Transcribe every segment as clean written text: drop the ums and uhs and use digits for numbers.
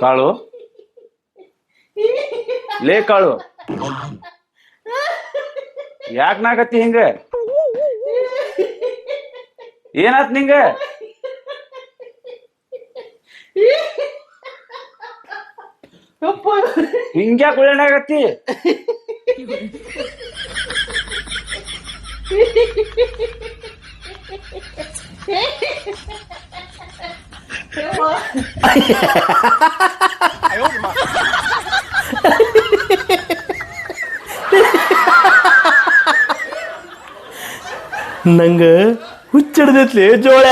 ಕಾಳು ಲೇ ಕಾಳು ಯಾಕ ನಾಗತ್ತಿ ಹಿಂಗ ಏನಾತ್ ನಿಂಗ ಹಿಂಗ್ಯಾಕ ಉಳ್ಳಾಗತ್ತಿ ನಂಗ ಹುಚ್ಚಿಡ್ದೈತ್ಲಿ ಜೋಳ.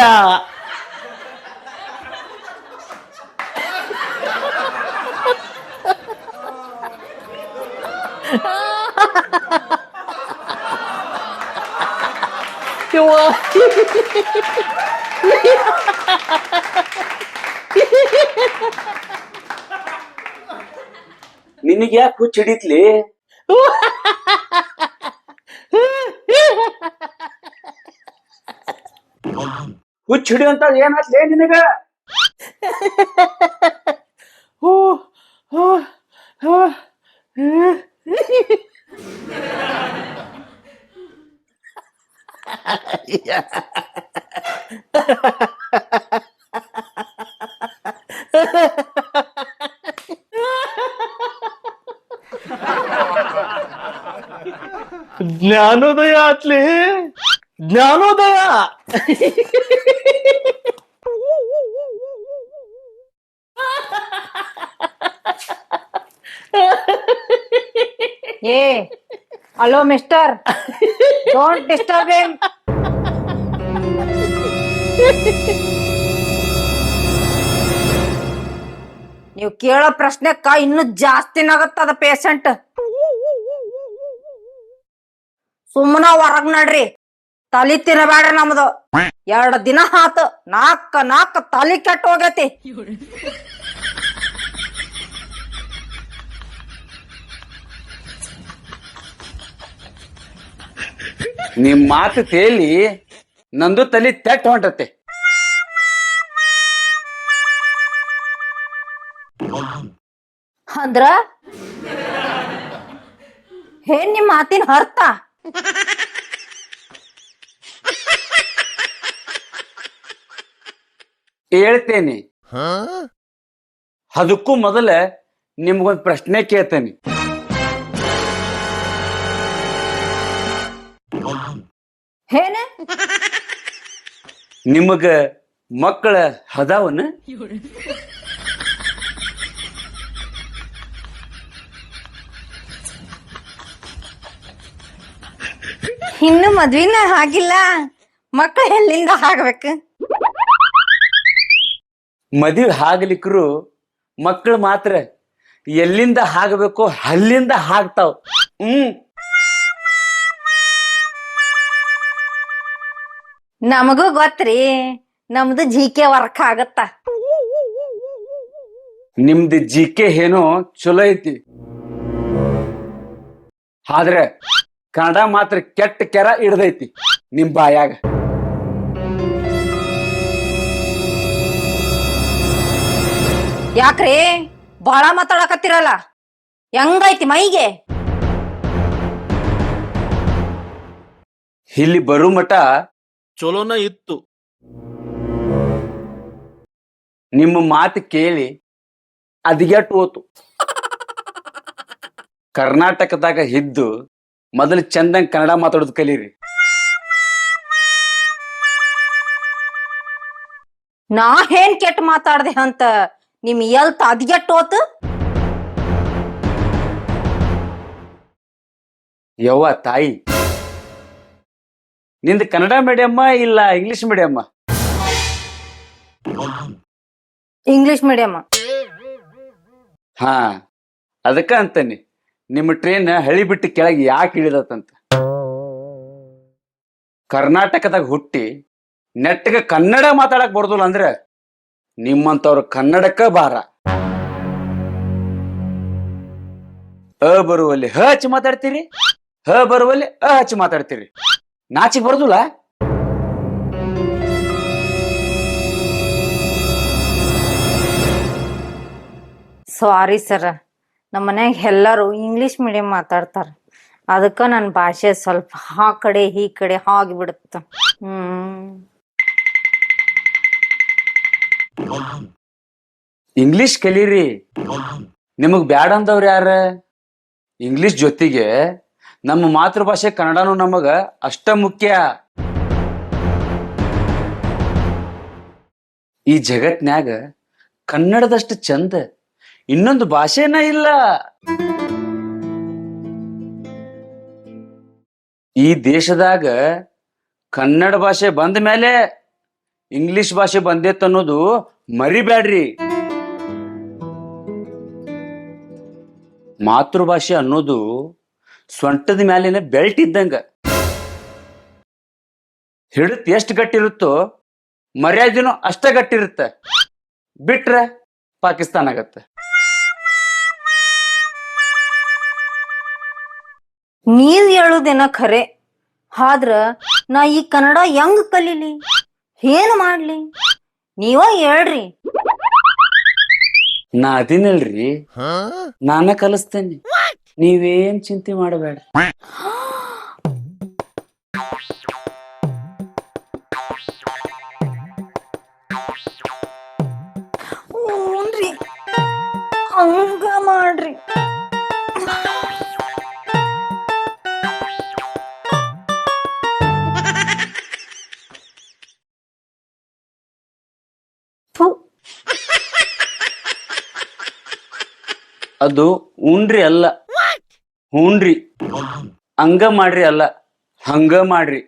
ನಿನಗ್ ಯಾಕೆ ಹುಚ್ಚ ಹಿಡಿತ್ಲಿ? ಹುಚ್ಚ ಹಿಡಿಯುವಂತ ಏನಾತ್ಲೇ ನಿನಗ? ಜ್ಞಾನೋದಯ ಆತ್ಲಿ, ಜ್ಞಾನೋದಯ. ಏ hello mister, don't disturb him. ನೀವು ಕೇಳೋ ಪ್ರಶ್ನೆಕ್ಕ ಇನ್ನು ಜಾಸ್ತಿನಾಗತ್ತದ ಪೇಷಂಟ್. ಸುಮ್ಮನ ಹೊರಗ್ ನಡ್ರಿ, ತಲಿ ತಿನ್ನಬೇಡ ನಮ್ದು. 2 ದಿನ ಆತು, ನಾಲ್ಕ ತಲಿ ಕೆಟ್ಟ ಹೋಗೈತಿ. ನಿಮ್ ಮಾತು ತೇಲಿ ನಂದು ತಲಿ ತೆಟ್ ಹೊಂಟತೆ. ಅಂದ್ರ ಏನ್ ನಿಮ್ ಮಾತಿನ ಅರ್ಥ? ಹೇಳ್ತೇನೆ. ಅದಕ್ಕೂ ಮೊದಲ ನಿಮ್ಗೊಂದ್ ಪ್ರಶ್ನೆ ಕೇಳ್ತೇನೆ. ಏನ? ನಿಮಗ ಮಕ್ಕಳ ಹದಾವನ? ಇನ್ನು ಮದ್ವಿನ ಆಗಿಲ್ಲ, ಮಕ್ಕಳು ಎಲ್ಲಿಂದ ಆಗ್ಬೇಕು? ಮದುವೆ ಆಗ್ಲಿಕ್ರು ಮಕ್ಕಳು ಮಾತ್ರ ಎಲ್ಲಿಂದ ಆಗಬೇಕು ಅಲ್ಲಿಂದ ಆಗ್ತಾವ. ನಮಗೂ ಗೊತ್ತ್ರಿ, ನಮ್ದು ಜಿಕೆ ವರ್ಕ್ ಆಗತ್ತ. ನಿಮ್ದು ಜಿಕೆ ಏನೋ ಚಲೋ ಐತಿ, ಆದ್ರೆ ಕನ್ನಡ ಮಾತ್ರ ಕೆಟ್ಟ ಕೆರ ಹಿಡ್ದೈತಿ ನಿಮ್ ಬಾಯಾಗ. ಯಾಕ್ರಿ? ಬಾಳ ಮಾತಾಡಕತ್ತಿರಲ್ಲ, ಹೆಂಗೈತಿ ಮೈಗೆ? ಇಲ್ಲಿ ಬರು ಮಠ ಚಲೋನ ಇತ್ತು. ನಿಮ್ಮ ಮಾತು ಕೇಳಿ ಅದಿಗೆಟ್ಟು ಹೋತು. ಕರ್ನಾಟಕದಾಗ ಇದ್ದು ಮೊದಲು ಚಂದಂಗ್ ಕನ್ನಡ ಮಾತಾಡೋದು ಕಲೀರಿ. ನಾ ಏನ್ ಕೆಟ್ಟ ಮಾತಾಡ್ದೆ ಅಂತ ನಿಮ್ ಎಲ್ತ್ ಅದ್ಗೆಟ್ ಹೋತು. ಯವ್ವ ತಾಯಿ, ನಿಂದ ಕನ್ನಡ ಮೀಡಿಯಮ್ಮ ಇಲ್ಲ ಇಂಗ್ಲಿಷ್ ಮೀಡಿಯಮ್ಮ? English medium. ಹಾ, ಅದಕ್ಕ ಅಂತಾನೆ ನಿಮ್ಮ ಟ್ರೈನ್ ಹಳಿ ಬಿಟ್ಟು ಕೆಳಗೆ ಯಾಕೆ ಇಳಿದತ್ತಂತ. ಕರ್ನಾಟಕದಾಗ ಹುಟ್ಟಿ ನೆಟ್ಟಗ ಕನ್ನಡ ಮಾತಾಡಕ್ ಬರ್ದಲ್ಲ ಅಂದ್ರೆ ನಿಮ್ಮಂತವ್ರ ಕನ್ನಡಕ್ಕ ಬಾರ. ಬರುವಲ್ಲಿ ಹಚ್ಚಿ ಮಾತಾಡ್ತೀರಿ, ಬರುವಲ್ಲಿ ಹಚ್ಚಿ ಮಾತಾಡ್ತೀರಿ. ನಾಚಿಕ್ ಬರ್ದಲ್ಲ. ಸಾರಿ ಸರ್, ನಮ್ಮ ಮನ್ಯಾಗ ಎಲ್ಲರೂ ಇಂಗ್ಲಿಷ್ ಮೀಡಿಯಂ ಮಾತಾಡ್ತಾರ. ಅದಕ್ಕ ನನ್ನ ಭಾಷೆ ಸ್ವಲ್ಪ ಆ ಕಡೆ ಈ ಕಡೆ ಹೋಗಿಬಿಡುತ್ತ. ಇಂಗ್ಲಿಷ್ ಕಲೀರಿ. ನಿಮಗ್ ಬ್ಯಾಡ ಅಂದವ್ರ ಯಾರ? ಇಂಗ್ಲಿಷ್ ಜೊತೆಗೆ ನಮ್ಮ ಮಾತೃಭಾಷೆ ಕನ್ನಡನು ನಮಗ ಅಷ್ಟ ಮುಖ್ಯ. ಈ ಜಗತ್ನ್ಯಾಗ ಕನ್ನಡದಷ್ಟು ಚಂದ ಇನ್ನೊಂದು ಭಾಷೆನ ಇಲ್ಲ. ಈ ದೇಶದಾಗ ಕನ್ನಡ ಭಾಷೆ ಬಂದ ಮೇಲೆ ಇಂಗ್ಲಿಷ್ ಭಾಷೆ ಬಂದೇತ್ ಅನ್ನೋದು ಮರಿಬ್ಯಾಡ್ರಿ. ಮಾತೃಭಾಷೆ ಅನ್ನೋದು ಸೊಂಟದ ಮ್ಯಾಲಿನ ಬೆಲ್ಟ್ ಇದ್ದಂಗ. ಹಿಡಿತ್ ಎಷ್ಟು ಗಟ್ಟಿರುತ್ತೋ ಮರ್ಯಾದೆನೂ ಅಷ್ಟ ಗಟ್ಟಿರುತ್ತ. ಬಿಟ್ರೆ ಪಾಕಿಸ್ತಾನ ಆಗತ್ತ. ನೀವ್ ಹೇಳುದೇನ ಖರೆ, ಆದ್ರ ನಾ ಈ ಕನ್ನಡ ಹೆಂಗ್ ಕಲೀಲಿ, ಏನ್ ಮಾಡ್ಲಿ ನೀವ ಹೇಳ್ರಿ. ನಾ ಅದಿನಲ್ರಿ, ನಾನ ಕಲಿಸ್ತೇನೆ, ನೀವೇನ್ ಚಿಂತೆ ಮಾಡಬೇಡ. ಹ್ಞೂನ್ರಿ, ಹಂಗ ಮಾಡ್ರಿ. ಅದು ಉಣ್ರಿ ಅಲ್ಲ, ಹೂಣ್ರಿ. ಹಂಗ ಮಾಡ್ರಿ ಅಲ್ಲ, ಹಂಗ ಮಾಡ್ರಿ.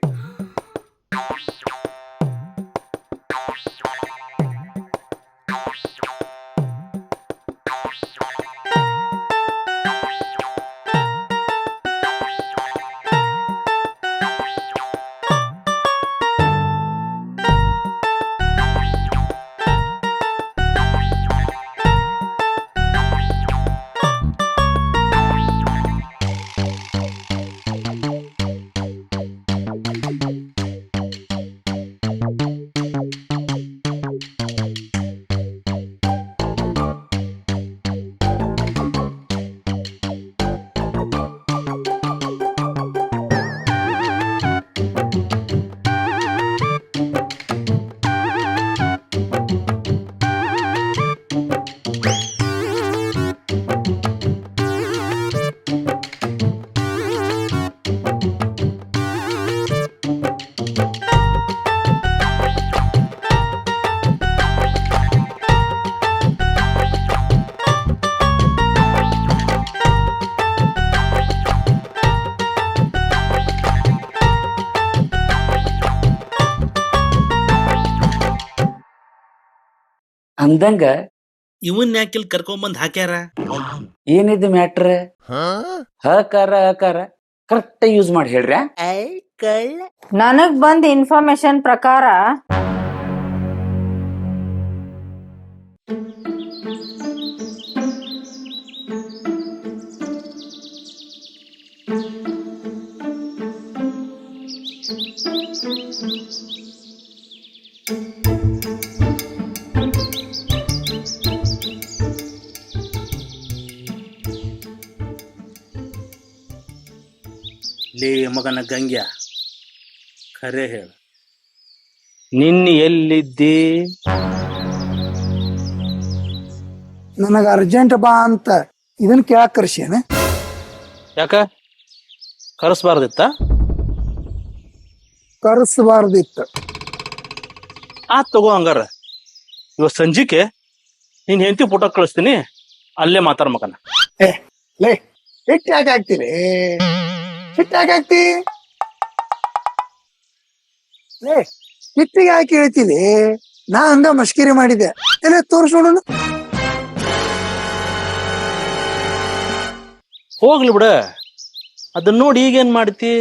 ಅಂದಂಗ ಇವನ್ ಯಾಕಿಲ್ ಕರ್ಕೊಂಬಂದ್ ಹಾಕ್ಯಾರ? ಏನಿದು ಮ್ಯಾಟ್ರ? ಹಕಾರ ಹಕಾರ ಕರೆಕ್ಟ್ ಯೂಸ್ ಮಾಡಿ ಹೇಳ್ರಿ. ನನಗ್ ಬಂದ ಇನ್ಫಾರ್ಮೇಶನ್ ಪ್ರಕಾರ ಲೇ ಮಗನ ಗಂಗ್ಯ, ಖರೆ ಹೇಳ, ನಿನ್ನ ಎಲ್ಲಿದ್ದಿ? ನನಗ ಅರ್ಜೆಂಟ್ ಬಾ ಅಂತ ಇದನ್ ಕೇಳಕ್ ಕರ್ಸ್ಯಾನ. ಯಾಕ ಕರೆಸ್ಬಾರ್ದಿತ್ತ? ಕರ್ಸಬಾರ್ದಿತ್ತು. ತಗೋ ಹಂಗಾರ ಇವತ್ ಸಂಜಿಕೆ ನಿನ್ ಹೆಂಡತಿ ಫೋಟೋ ಕಳಿಸ್ತೀನಿ, ಅಲ್ಲೇ ಮಾತಾಡ ಮಗನ. ಲೇ ಹಿಟ್ಟು ಯಾಕೆ ಹಾಕ್ತೀರಿ? ಹಿಟ್ಟು ಯಾಕೆ ಹಾಕ್ತಿ? ಲೇ ಹಿಟ್ಟಿಗೆ ಹಾಕಿ ಹೇಳ್ತೀನಿ. ನಾ ಹಂಗ ಮಷ್ಕಿರಿ ಮಾಡಿದೆ. ಎಲ್ಲ ತೋರ್ಸ್ ನೋಡೋಣ. ಹೋಗ್ಲಿ ಬಿಡ, ಅದನ್ನ ನೋಡಿ ಈಗೇನ್ ಮಾಡ್ತಿ?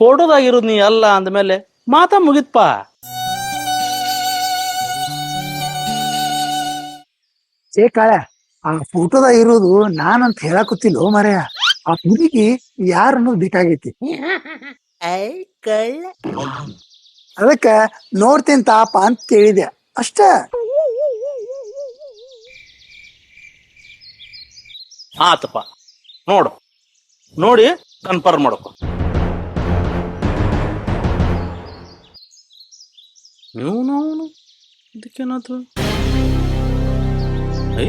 ಫೋಟೋದಾಗಿರೋದ್ ನೀ ಅಲ್ಲ ಅಂದ್ಮೇಲೆ ಮಾತಾ ಮುಗಿತ್ಪ. ಕಾಳ, ಆ ಫೋಟೋದಾಗ ಇರೋದು ನಾನಂತ ಹೇಳಕತ್ತಿಲ್ಲೋ ಮಾರ್ಯ. ಆ ಹುಡುಗಿ ಯಾರ ಅನ್ನೋದು ಬೇಕಾಗೈತಿ. ಅದಕ್ಕ ನೋಡ್ತೀನಿ ತಾಪ ಅಂತ ಕೇಳಿದೆ ಅಷ್ಟ. ಆತಪ್ಪ, ನೋಡು, ನೋಡಿ ಕನ್ಫರ್ಮ್ ಮಾಡ್ಕೊ. ಇವನು ಇದಕ್ಕೇನಾಯ್ತು? ಐ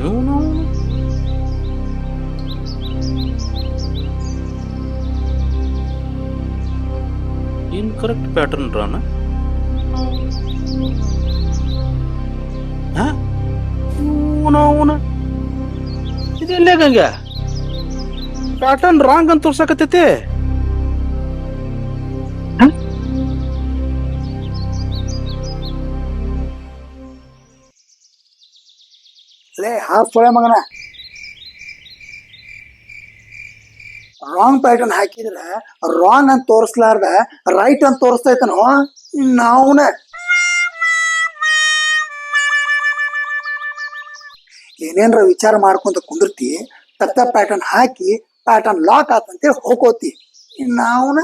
ಇವನು ಇನ್ಕರೆಕ್ಟ್ ಪ್ಯಾಟರ್ನ್ ರಾನ. ಇದೆಲ್ಲ ಗಂಗ ಪ್ಯಾಟರ್ನ್ ರಾಂಗ್ ಅಂತ ತೋರ್ಸಕತ್ತೈತಿ. ಲೇ ಹಾಸ್ಕೊಳೆ ಮಗನ, ರಾಂಗ್ ಪ್ಯಾಟರ್ನ್ ಹಾಕಿದ್ರ ರಾಂಗ್ ಅಂತ ತೋರಿಸ್ಲಾರ್ದ ರೈಟ್ ಅಂತ ತೋರಿಸ್ತೈತನೋ ನಾವುನ. ಏನೇನ್ರ ವಿಚಾರ ಮಾಡ್ಕೊಂತ ಕುಂದಿರ್ತಿ, ತಪ್ಪ ಪ್ಯಾಟರ್ನ್ ಹಾಕಿ ಪ್ಯಾಟರ್ನ್ ಲಾಕ್ ಆತಂತೇಳಿ ಹೋಗೋತಿ ನಾವುನ.